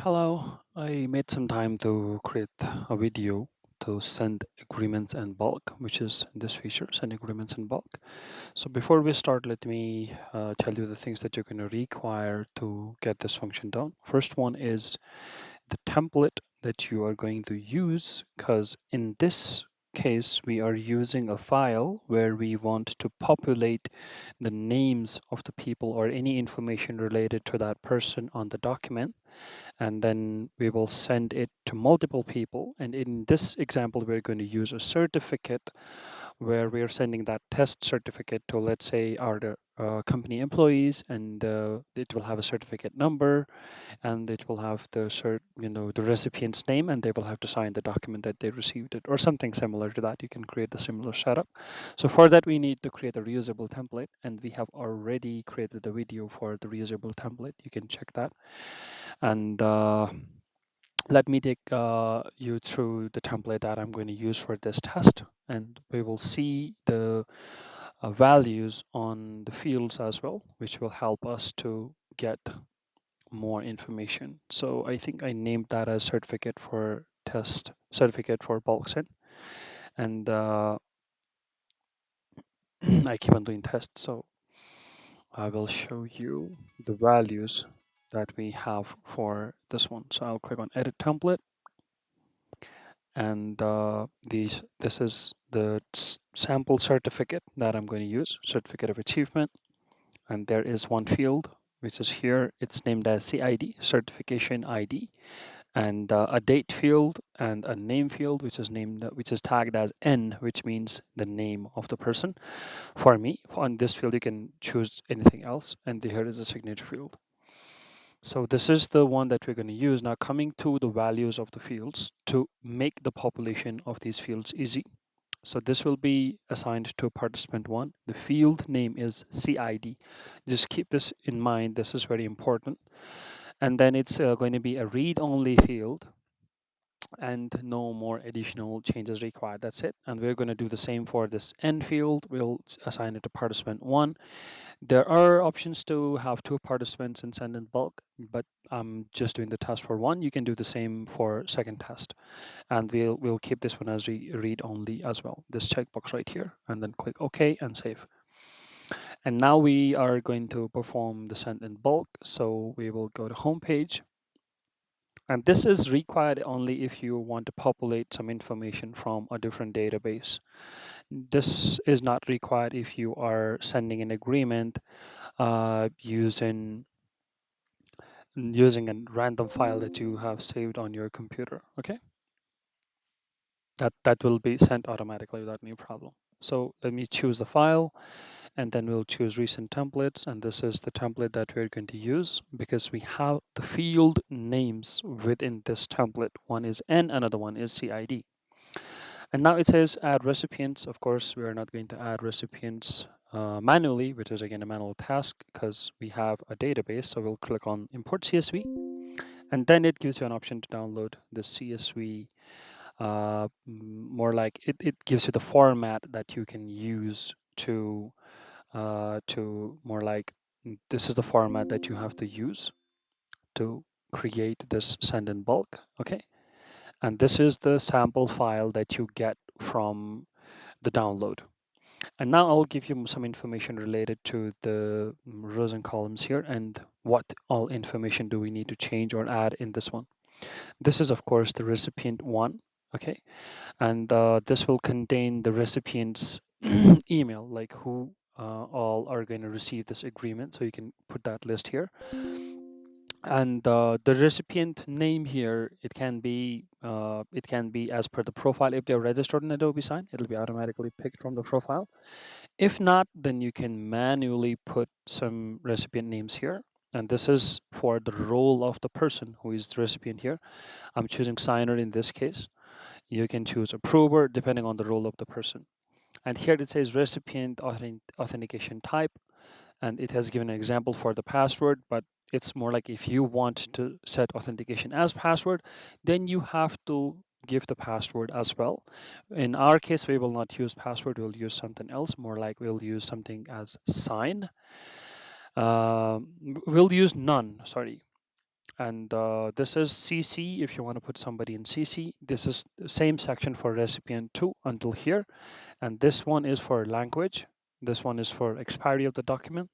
Hello, I made some time to create a video to send agreements in bulk, which is this feature, send agreements in bulk. So before we start, let me tell you the things that you're going to require to get this function done. First one is the template that you are going to use, because in this case, we are using a file where we want to populate the names of the people or any information related to that person on the document, and then we will send it to multiple people. And in this example, we're going to use a certificate where we are sending that test certificate to, let's say, our company employees, and it will have a certificate number, and it will have the recipient's name, and they will have to sign the document that they received it, or something similar to that. You can create a similar setup. So for that, we need to create a reusable template, and we have already created a video for the reusable template. You can check that. And let me take you through the template that I'm going to use for this test, and we will see the values on the fields as well, which will help us to get more information. So I think I named that as certificate for test, certificate for bulk send, and I keep on doing tests, so I will show you the values that we have for this one. So I'll click on edit template, and this is the sample certificate that I'm going to use, certificate of achievement. And there is one field which is here. It's named as CID, certification ID, and a date field and a name field which is tagged as N, which means the name of the person. For me, on this field, you can choose anything else, and here is a signature field. So this is the one that we're going to use. Now, coming to the values of the fields, to make the population of these fields easy. So this will be assigned to participant one. The field name is CID. Just keep this in mind. This is very important. And then it's going to be a read-only field, and no more additional changes required. That's it. And we're going to do the same for this N field. We'll assign it to participant one. There are options to have two participants and send in bulk, but I'm just doing the test for one. You can do the same for second test, and we'll keep this one as read only as well. This checkbox right here, and then click OK and save. And now we are going to perform the send in bulk. So we will go to home page, and this is required only if you want to populate some information from a different database. This is not required if you are sending an agreement using a random file that you have saved on your computer. Okay, that will be sent automatically without any problem. So let me choose the file, and then we'll choose recent templates, and this is the template that we're going to use because we have the field names within this template. One is N, another one is CID. And now it says add recipients. Of course, we are not going to add recipients manually, which is again a manual task because we have a database. So we'll click on import CSV, and then it gives you an option to download the CSV. More like it gives you the format that you can use to more like this is the format that you have to use to create this send in bulk. Okay, and this is the sample file that you get from the download. And now I'll give you some information related to the rows and columns here, and what all information do we need to change or add in this one. This is of course the recipient one. Okay, and this will contain the recipient's email, like who all are going to receive this agreement. So you can put that list here. And the recipient name here, it can be as per the profile. If they're registered in Adobe Sign, it'll be automatically picked from the profile. If not, then you can manually put some recipient names here. And this is for the role of the person who is the recipient here. I'm choosing signer in this case. You can choose approver depending on the role of the person. And here it says recipient authentication type, and it has given an example for the password, but it's more like if you want to set authentication as password, then you have to give the password as well. In our case, we will not use password, we'll use something else, more like we'll use something as sign. We'll use none, sorry. And this is CC if you want to put somebody in CC. This is the same section for recipient 2 until here. And this one is for language. This one is for expiry of the document.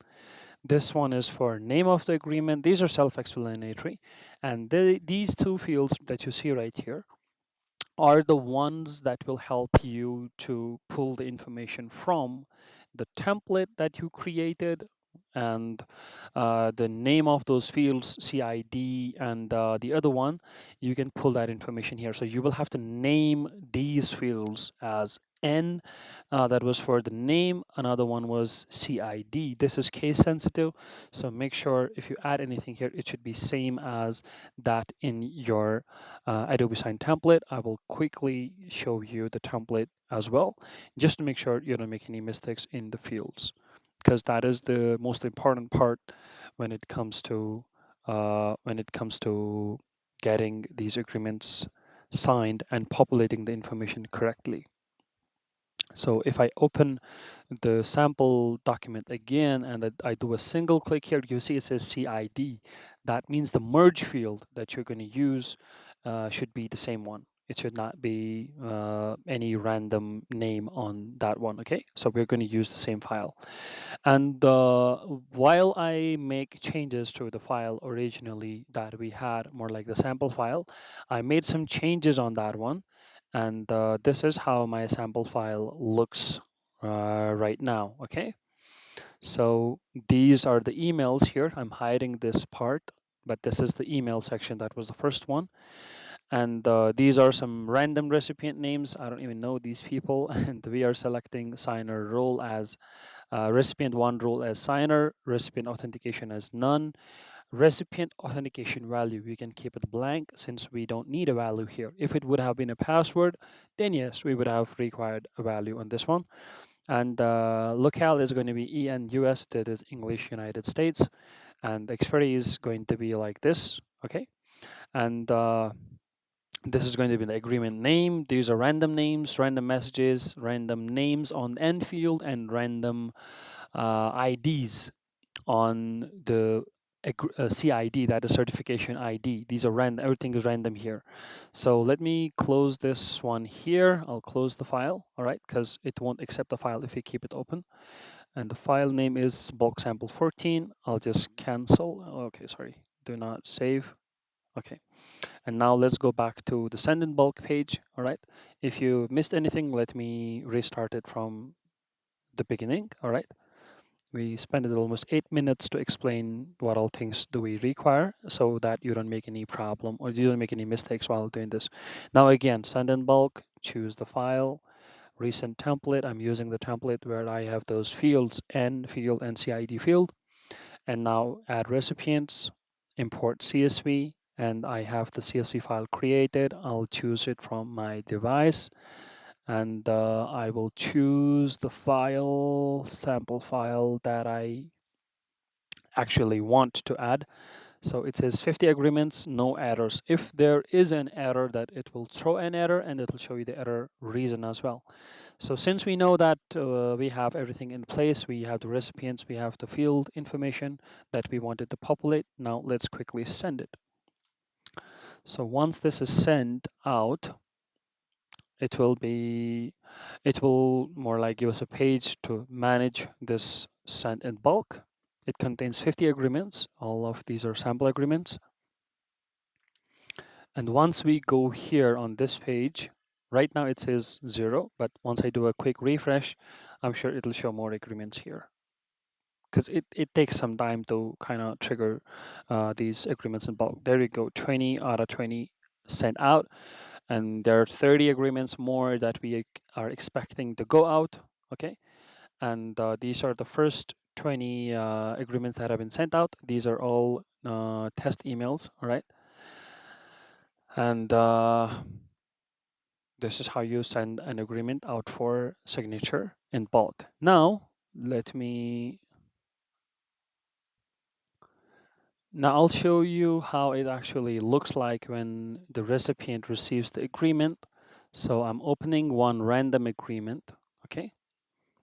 This one is for name of the agreement. These are self-explanatory. And these two fields that you see right here are the ones that will help you to pull the information from the template that you created, and the name of those fields, CID, and the other one, you can pull that information here. So you will have to name these fields as N, that was for the name. Another one was CID. This is case sensitive, so make sure if you add anything here, it should be same as that in your Adobe Sign template. I will quickly show you the template as well, just to make sure you don't make any mistakes in the fields, because that is the most important part when it comes to getting these agreements signed and populating the information correctly. So if I open the sample document again and I do a single click here, you see it says CID. That means the merge field that you're going to use should be the same one. It should not be any random name on that one, okay? So we're going to use the same file. And while I make changes to the file originally that we had, more like the sample file, I made some changes on that one. And this is how my sample file looks right now, okay? So these are the emails here. I'm hiding this part, but this is the email section. That was the first one. And these are some random recipient names. I don't even know these people. And we are selecting signer role as recipient 1 role as signer, recipient authentication as none, recipient authentication value, we can keep it blank since we don't need a value here. If it would have been a password, then yes, we would have required a value on this one. And locale is going to be EN US, that is English United States. And expiry is going to be like this, okay? And this is going to be the agreement name. These are random names, random messages, random names on end field, and random IDs on the CID, that is certification ID. These are random, everything is random here. So let me close this one here. I'll close the file, all right, because it won't accept the file if you keep it open. And the file name is bulk sample 14. I'll just cancel. Okay, sorry, do not save. Okay, and now let's go back to the send in bulk page, all right. If you missed anything, let me restart it from the beginning, all right. We spent almost 8 minutes to explain what all things do we require so that you don't make any problem or you don't make any mistakes while doing this. Now again, send in bulk, choose the file, recent template. I'm using the template where I have those fields, N field and CID field. And now add recipients, import CSV, and I have the CSV file created. I'll choose it from my device, and I will choose the file, sample file that I actually want to add. So it says 50 agreements, no errors. If there is an error, that it will throw an error and it will show you the error reason as well. So since we know that we have everything in place, we have the recipients, we have the field information that we wanted to populate, now let's quickly send it. So once this is sent out, it will more like give us a page to manage this sent in bulk. It contains 50 agreements. All of these are sample agreements. And once we go here on this page, right now it says 0, but once I do a quick refresh, I'm sure it'll show more agreements here. Because it takes some time to kind of trigger these agreements in bulk. There you go, 20 out of 20 sent out. And there are 30 agreements more that we are expecting to go out, okay? And these are the first 20 agreements that have been sent out. These are all test emails, all right? And this is how you send an agreement out for signature in bulk. Now, now I'll show you how it actually looks like when the recipient receives the agreement. So I'm opening one random agreement, okay?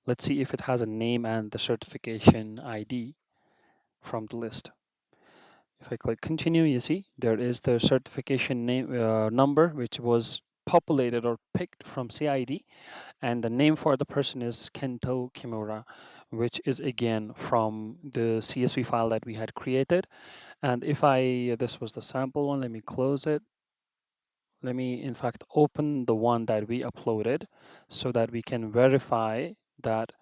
Let's see if it has a name and the certification ID from the list. If I click continue, you see there is the certification name number, which was populated or picked from CID, and the name for the person is Kento Kimura, which is again from the CSV file that we had created. And if this was the sample one, let me close it. Let me in fact open the one that we uploaded so that we can verify that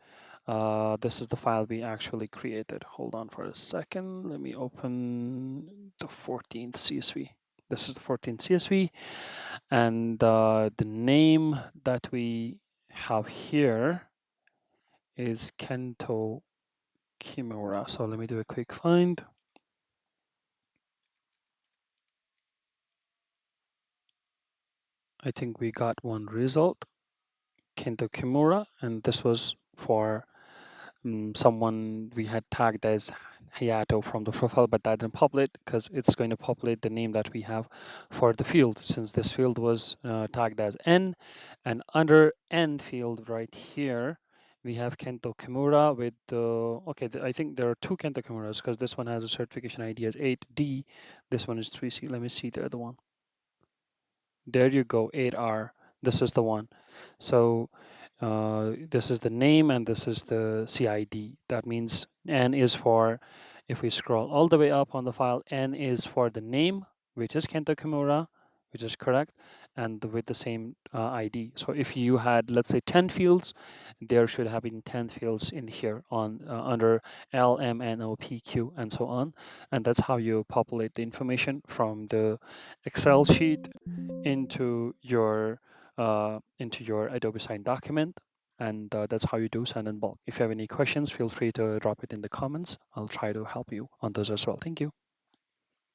this is the file we actually created. Hold on for a second. Let me open the 14th CSV. This is the 14th CSV, and the name that we have here is Kento Kimura. So let me do a quick find. I think we got one result, Kento Kimura, and this was for someone we had tagged as Hayato from the profile, but that didn't populate because it's going to populate the name that we have for the field, since this field was tagged as N. And under N field right here, we have Kento Kimura with the, okay, I think there are two Kento Kimuras because this one has a certification ID as 8D. This one is 3C. Let me see the other one. There you go, 8R. This is the one. So this is the name and this is the CID. That means N is for, if we scroll all the way up on the file, N is for the name, which is Kento Kimura, which is correct, and with the same ID. So if you had, let's say, 10 fields, there should have been 10 fields in here on under L, M, N, O, P, Q, and so on. And that's how you populate the information from the Excel sheet into your Adobe Sign document, and that's how you do send in bulk. If you have any questions, feel free to drop it in the comments. I'll try to help you on those as well. Thank you.